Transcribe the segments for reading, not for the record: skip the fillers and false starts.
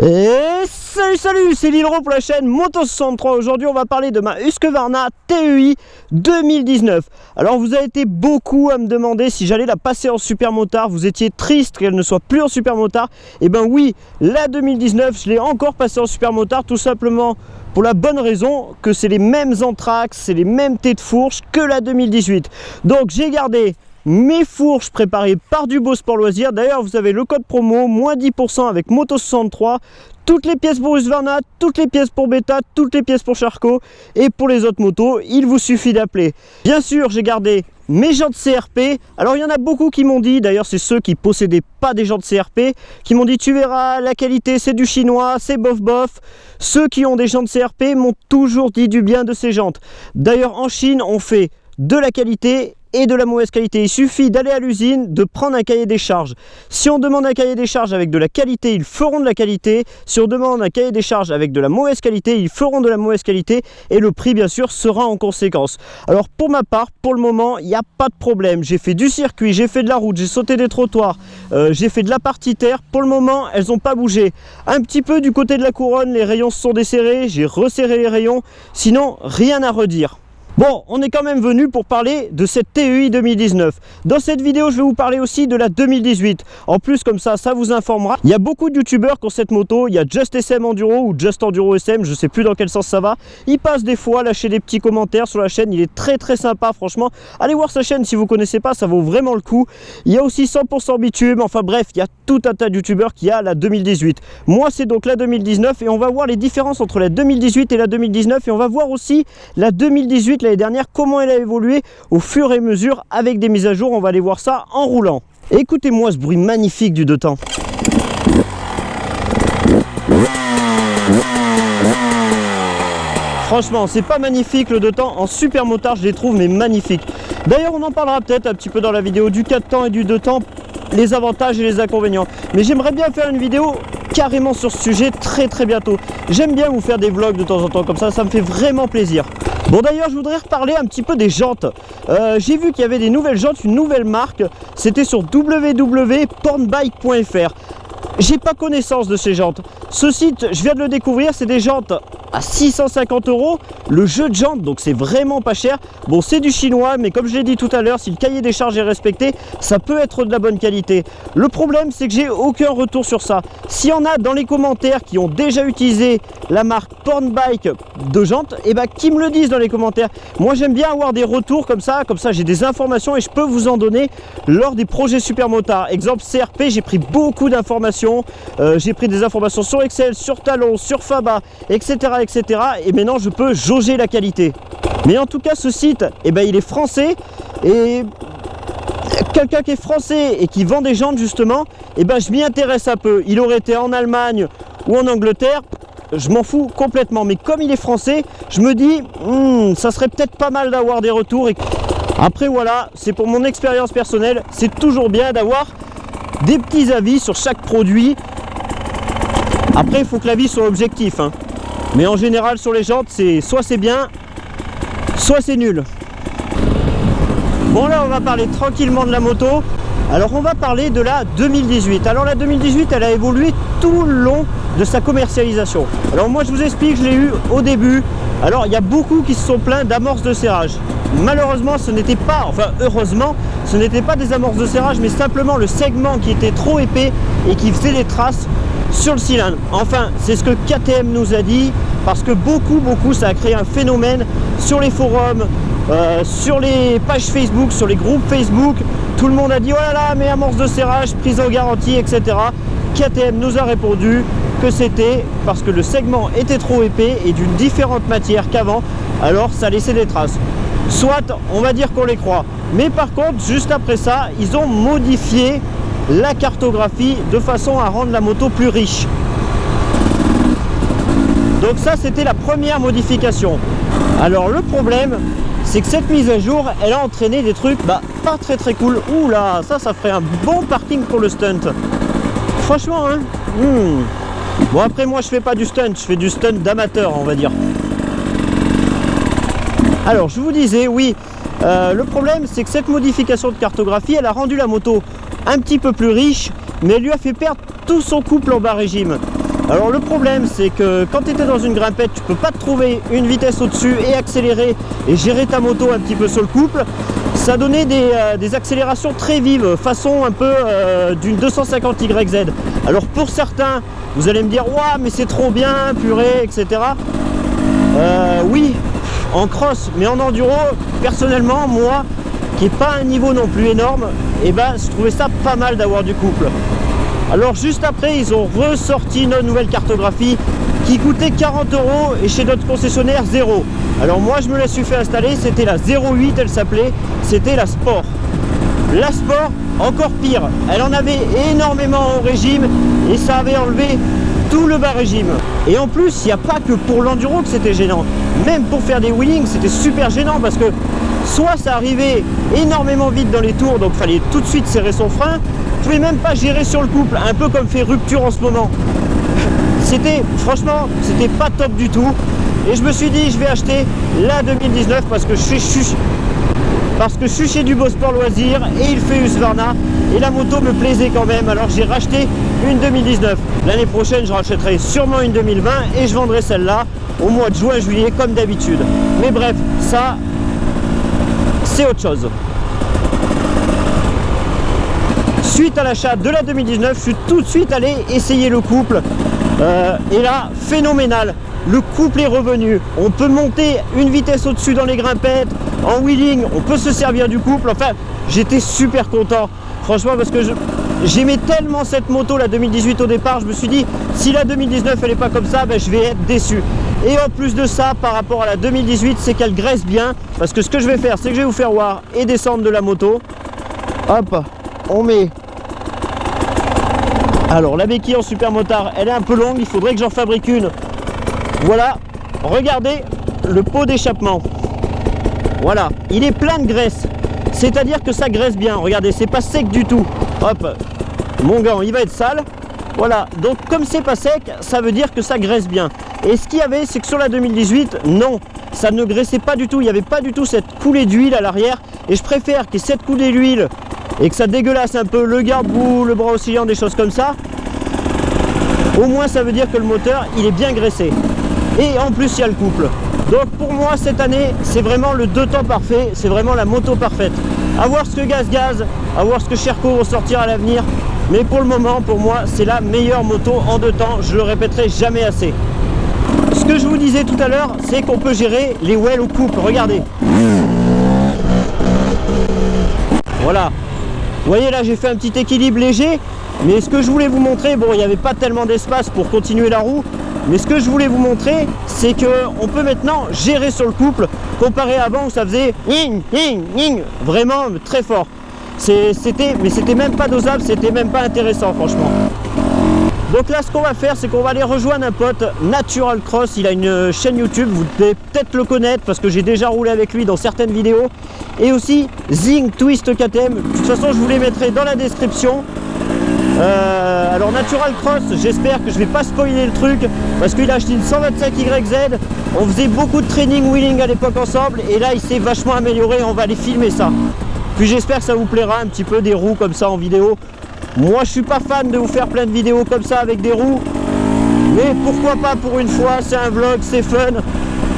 Et salut, c'est Lilro pour la chaîne Moto63. Aujourd'hui on va parler de ma Husqvarna TEI 2019. Alors vous avez été beaucoup à me demander si j'allais la passer en super motard. Vous étiez triste qu'elle ne soit plus en super motard. Et ben oui, la 2019 je l'ai encore passée en super motard, tout simplement pour la bonne raison que c'est les mêmes entraxes, c'est les mêmes têtes de fourche que la 2018. Donc j'ai gardé mes fourches préparées par Dubo Sport Loisirs. D'ailleurs vous avez le code promo moins 10% avec Moto63. Toutes les pièces pour Husqvarna, toutes les pièces pour Beta, toutes les pièces pour Charcot. Et pour les autres motos, il vous suffit d'appeler. Bien sûr, j'ai gardé mes jantes CRP. Alors il y en a beaucoup qui m'ont dit, d'ailleurs c'est ceux qui possédaient pas des jantes CRP, qui m'ont dit tu verras, la qualité c'est du chinois, c'est bof bof. Ceux qui ont des jantes CRP m'ont toujours dit du bien de ces jantes. D'ailleurs en Chine on fait de la qualité et de la mauvaise qualité. Il suffit d'aller à l'usine, de prendre un cahier des charges. Si on demande un cahier des charges avec de la qualité, ils feront de la qualité. Si on demande un cahier des charges avec de la mauvaise qualité, ils feront de la mauvaise qualité. Et le prix, bien sûr, sera en conséquence. Alors, pour ma part, pour le moment, il n'y a pas de problème. J'ai fait du circuit, j'ai fait de la route, j'ai sauté des trottoirs, j'ai fait de la partie terre. Pour le moment, elles n'ont pas bougé. Un petit peu du côté de la couronne, les rayons se sont desserrés. J'ai resserré les rayons. Sinon, rien à redire. Bon, on est quand même venu pour parler de cette TEI 2019. Dans cette vidéo, je vais vous parler aussi de la 2018. En plus, comme ça vous informera. Il y a beaucoup de youtubeurs qui ont cette moto. Il y a Just SM Enduro ou Just Enduro SM, je sais plus dans quel sens ça va. Il passe des fois, lâcher des petits commentaires sur la chaîne. Il est très sympa, franchement. Allez voir sa chaîne si vous connaissez pas, ça vaut vraiment le coup. Il y a aussi 100% bitume. Enfin bref, il y a tout un tas de youtubeurs qui a la 2018. Moi, c'est donc la 2019 et on va voir les différences entre la 2018 et la 2019. Et on va voir aussi la 2018, l'année dernière, comment elle a évolué au fur et à mesure avec des mises à jour. On va aller voir ça en roulant. Écoutez-moi ce bruit magnifique du deux temps. Franchement, c'est pas magnifique le deux temps en super motard, je les trouve mais magnifiques. D'ailleurs, on en parlera peut-être un petit peu dans la vidéo du 4 temps et du 2 temps, les avantages et les inconvénients. Mais j'aimerais bien faire une vidéo carrément sur ce sujet très bientôt. J'aime bien vous faire des vlogs de temps en temps comme ça me fait vraiment plaisir. Bon, d'ailleurs je voudrais reparler un petit peu des jantes. J'ai vu qu'il y avait des nouvelles jantes, une nouvelle marque, c'était sur www.pornbike.fr. J'ai pas connaissance de ces jantes. Ce site, je viens de le découvrir, c'est des jantes à 650 €. Le jeu de jantes, donc c'est vraiment pas cher. Bon, c'est du chinois, mais comme je l'ai dit tout à l'heure, si le cahier des charges est respecté, ça peut être de la bonne qualité. Le problème, c'est que j'ai aucun retour sur ça. S'il y en a dans les commentaires qui ont déjà utilisé la marque Pornbike de jantes, et bah qui me le disent dans les commentaires. Moi, j'aime bien avoir des retours comme ça j'ai des informations et je peux vous en donner lors des projets super motards. Exemple CRP, j'ai pris beaucoup d'informations. J'ai pris des informations sur Excel, sur Talon, sur Faba, etc. Et maintenant je peux jauger la qualité. Mais en tout cas ce site, il est français et quelqu'un qui est français et qui vend des jantes justement, je m'y intéresse un peu. Il aurait été en Allemagne ou en Angleterre, je m'en fous complètement. Mais comme il est français, je me dis ça serait peut-être pas mal d'avoir des retours. Après voilà, c'est pour mon expérience personnelle, c'est toujours bien d'avoir des petits avis sur chaque produit. Après il faut que l'avis soit objectif, hein. Mais en général sur les jantes, soit c'est bien, soit c'est nul. Bon, là on va parler tranquillement de la moto. Alors on va parler de la 2018. Alors la 2018, elle a évolué tout le long de sa commercialisation. Alors moi je vous explique, je l'ai eu au début. Alors il y a beaucoup qui se sont plaints d'amorces de serrage. Malheureusement ce n'était pas, enfin heureusement, ce n'était pas des amorces de serrage, mais simplement le segment qui était trop épais et qui faisait des traces sur le cylindre. Enfin, c'est ce que KTM nous a dit, parce que beaucoup, ça a créé un phénomène sur les forums, sur les pages Facebook, sur les groupes Facebook. Tout le monde a dit, oh là là, mais amorce de serrage, prise en garantie, etc. KTM nous a répondu que c'était parce que le segment était trop épais et d'une différente matière qu'avant, alors ça laissait des traces. Soit, on va dire qu'on les croit. Mais par contre, juste après ça, ils ont modifié la cartographie de façon à rendre la moto plus riche. Donc ça, c'était la première modification. Alors le problème, c'est que cette mise à jour, elle a entraîné des trucs pas très cool. Ouh là, ça ferait un bon parking pour le stunt. Franchement, hein. Bon, après moi je fais pas du stunt, je fais du stunt d'amateur, on va dire. Alors je vous disais, oui, le problème c'est que cette modification de cartographie, elle a rendu la moto un petit peu plus riche, mais elle lui a fait perdre tout son couple en bas régime. Alors le problème c'est que quand tu étais dans une grimpette, tu peux pas te trouver une vitesse au-dessus et accélérer et gérer ta moto un petit peu sur le couple. Ça donnait des accélérations très vives, façon un peu d'une 250 YZ. Alors pour certains, vous allez me dire ouah mais c'est trop bien, purée, etc. Oui, en cross, mais en enduro, personnellement, moi, qui n'ai pas un niveau non plus énorme, et ben je trouvais ça pas mal d'avoir du couple. Alors juste après, ils ont ressorti notre nouvelle cartographie qui coûtait 40 € et chez notre concessionnaire 0. Alors moi je me la suis fait installer, c'était la 08, elle s'appelait, c'était la Sport. La Sport, encore pire, elle en avait énormément au régime et ça avait enlevé tout le bas régime. Et en plus, il n'y a pas que pour l'enduro que c'était gênant. Même pour faire des wheelings, c'était super gênant parce que soit ça arrivait énormément vite dans les tours, donc il fallait tout de suite serrer son frein. Vous pouvez même pas gérer sur le couple, un peu comme fait Rupture en ce moment. Franchement, c'était pas top du tout. Et je me suis dit, je vais acheter la 2019 parce que je suis chez du Beau Sport Loisir et il fait Husqvarna et la moto me plaisait quand même, alors j'ai racheté une 2019. L'année prochaine je rachèterai sûrement une 2020 et je vendrai celle-là au mois de juin-juillet comme d'habitude. Mais bref, ça c'est autre chose. Suite à l'achat de la 2019, je suis tout de suite allé essayer le couple et là, phénoménal. Le couple est revenu, on peut monter une vitesse au-dessus dans les grimpettes, en wheeling, on peut se servir du couple. Enfin, j'étais super content, franchement, parce que j'aimais tellement cette moto, la 2018 au départ, je me suis dit, si la 2019 elle n'est pas comme ça, ben, je vais être déçu. Et en plus de ça, par rapport à la 2018, c'est qu'elle graisse bien, parce que ce que je vais faire, c'est que je vais vous faire voir et descendre de la moto. Hop, on met... Alors, la béquille en super motard, elle est un peu longue, il faudrait que j'en fabrique une. Voilà, regardez le pot d'échappement. Voilà, il est plein de graisse. C'est-à-dire que ça graisse bien. Regardez, c'est pas sec du tout. Hop, mon gant, il va être sale. Voilà, donc comme c'est pas sec, ça veut dire que ça graisse bien. Et ce qu'il y avait, c'est que sur la 2018, non, ça ne graissait pas du tout. Il n'y avait pas du tout cette coulée d'huile à l'arrière. Et je préfère qu'il y ait cette coulée d'huile et que ça dégueulasse un peu le garde-boue, le bras oscillant, des choses comme ça. Au moins, ça veut dire que le moteur, il est bien graissé. Et en plus il y a le couple. Donc pour moi cette année c'est vraiment le 2 temps parfait, c'est vraiment la moto parfaite. À voir ce que Gaz, à voir ce que Sherco vont sortir à l'avenir, mais pour le moment pour moi c'est la meilleure moto en 2 temps, je le répéterai jamais assez. Ce que je vous disais tout à l'heure, c'est qu'on peut gérer les wheels au couple, regardez. Voilà, vous voyez là j'ai fait un petit équilibre léger, mais ce que je voulais vous montrer, bon il n'y avait pas tellement d'espace pour continuer la roue, mais ce que je voulais vous montrer, c'est qu'on peut maintenant gérer sur le couple, comparé à avant où ça faisait vraiment très fort. Mais c'était même pas dosable, c'était même pas intéressant franchement. Donc là ce qu'on va faire, c'est qu'on va aller rejoindre un pote, Natural Cross, il a une chaîne YouTube, vous devez peut-être le connaître parce que j'ai déjà roulé avec lui dans certaines vidéos. Et aussi Zing Twist KTM, de toute façon je vous les mettrai dans la description. Alors Natural Cross, j'espère que je vais pas spoiler le truc parce qu'il a acheté une 125 YZ. On faisait beaucoup de training wheeling à l'époque ensemble et là il s'est vachement amélioré, on va aller filmer ça. Puis j'espère que ça vous plaira un petit peu des roues comme ça en vidéo. Moi je suis pas fan de vous faire plein de vidéos comme ça avec des roues, mais pourquoi pas pour une fois, c'est un vlog, c'est fun.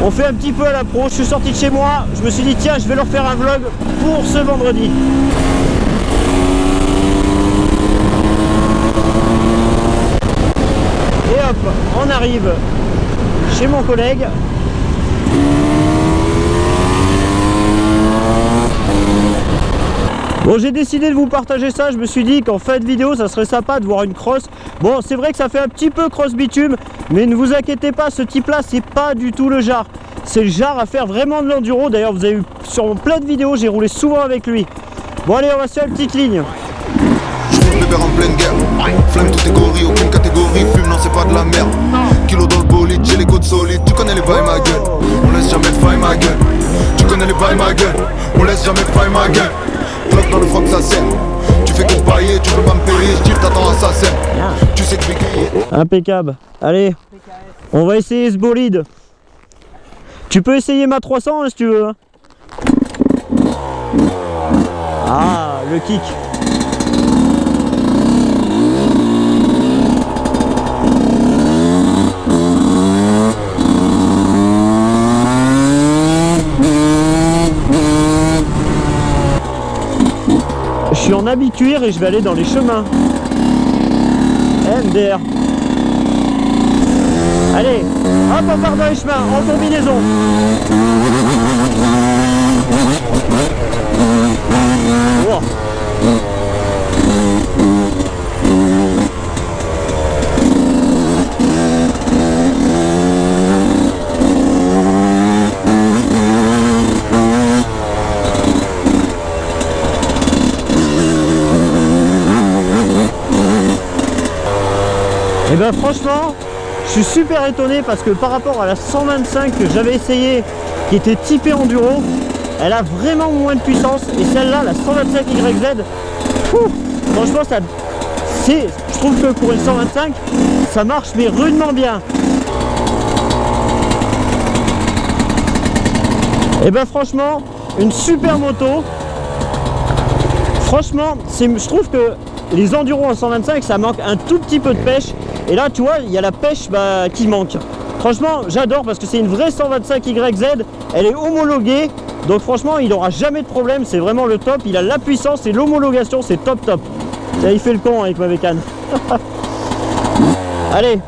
On fait un petit peu à la pro, je suis sorti de chez moi, je me suis dit tiens je vais leur faire un vlog pour ce vendredi. Et hop, on arrive chez mon collègue. Bon, j'ai décidé de vous partager ça, je me suis dit qu'en fin de vidéo ça serait sympa de voir une cross. Bon, c'est vrai que ça fait un petit peu cross bitume, mais ne vous inquiétez pas, ce type là c'est pas du tout le genre. C'est le genre à faire vraiment de l'enduro, d'ailleurs vous avez vu sur plein de vidéos, j'ai roulé souvent avec lui. Bon allez, on va se faire une petite ligne. Je bébé en pleine guerre, flamme toute catégorie, aucune catégorie, fume non c'est pas de la merde. Kilo dans le bolide, j'ai les côtes solides, tu connais les bails ma gueule. On laisse jamais de faille ma gueule, tu connais les bails ma gueule. On laisse jamais de faille ma gueule. Bloc dans le froc ça sert, tu fais qu'on pailler, tu peux pas me payer, je tire t'attends à ça sert. Tu sais que je vais cueillir. Impeccable, allez, on va essayer ce bolide. Tu peux essayer ma 300 hein, si tu veux. Ah, le kick. habit cuir et je vais aller dans les chemins. MDR. Allez, hop, on part dans les chemins, en combinaison. Wow. Et ben franchement, je suis super étonné parce que par rapport à la 125 que j'avais essayé, qui était typée enduro, elle a vraiment moins de puissance. Et celle-là, la 125 YZ, franchement, je trouve que pour une 125, ça marche mais rudement bien. Et ben franchement, une super moto. Franchement, je trouve que les enduros en 125, ça manque un tout petit peu de pêche. Et là, tu vois, il y a la pêche qui manque. Franchement, j'adore parce que c'est une vraie 125 YZ. Elle est homologuée. Donc franchement, il n'aura jamais de problème. C'est vraiment le top. Il a la puissance et l'homologation. C'est top top. Là, il fait le con avec ma bécane. Allez.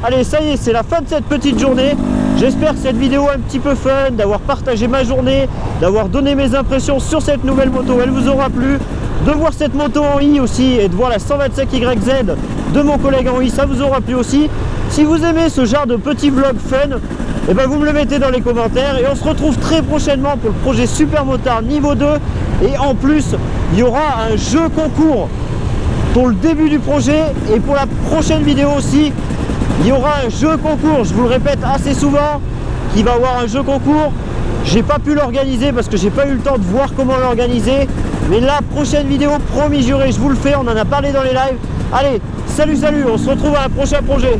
Allez, ça y est, c'est la fin de cette petite journée. J'espère que cette vidéo un petit peu fun, d'avoir partagé ma journée, d'avoir donné mes impressions sur cette nouvelle moto, elle vous aura plu. De voir cette moto en i aussi et de voir la 125 YZ de mon collègue en i, ça vous aura plu aussi. Si vous aimez ce genre de petit vlog fun, et ben vous me le mettez dans les commentaires et on se retrouve très prochainement pour le projet Super Motard niveau 2. Et en plus, il y aura un jeu concours pour le début du projet et pour la prochaine vidéo aussi. Il y aura un jeu concours, je vous le répète assez souvent, qu'il va y avoir un jeu concours. J'ai pas pu l'organiser parce que j'ai pas eu le temps de voir comment l'organiser. Mais la prochaine vidéo, promis juré, je vous le fais, on en a parlé dans les lives. Allez, salut, on se retrouve à un prochain projet.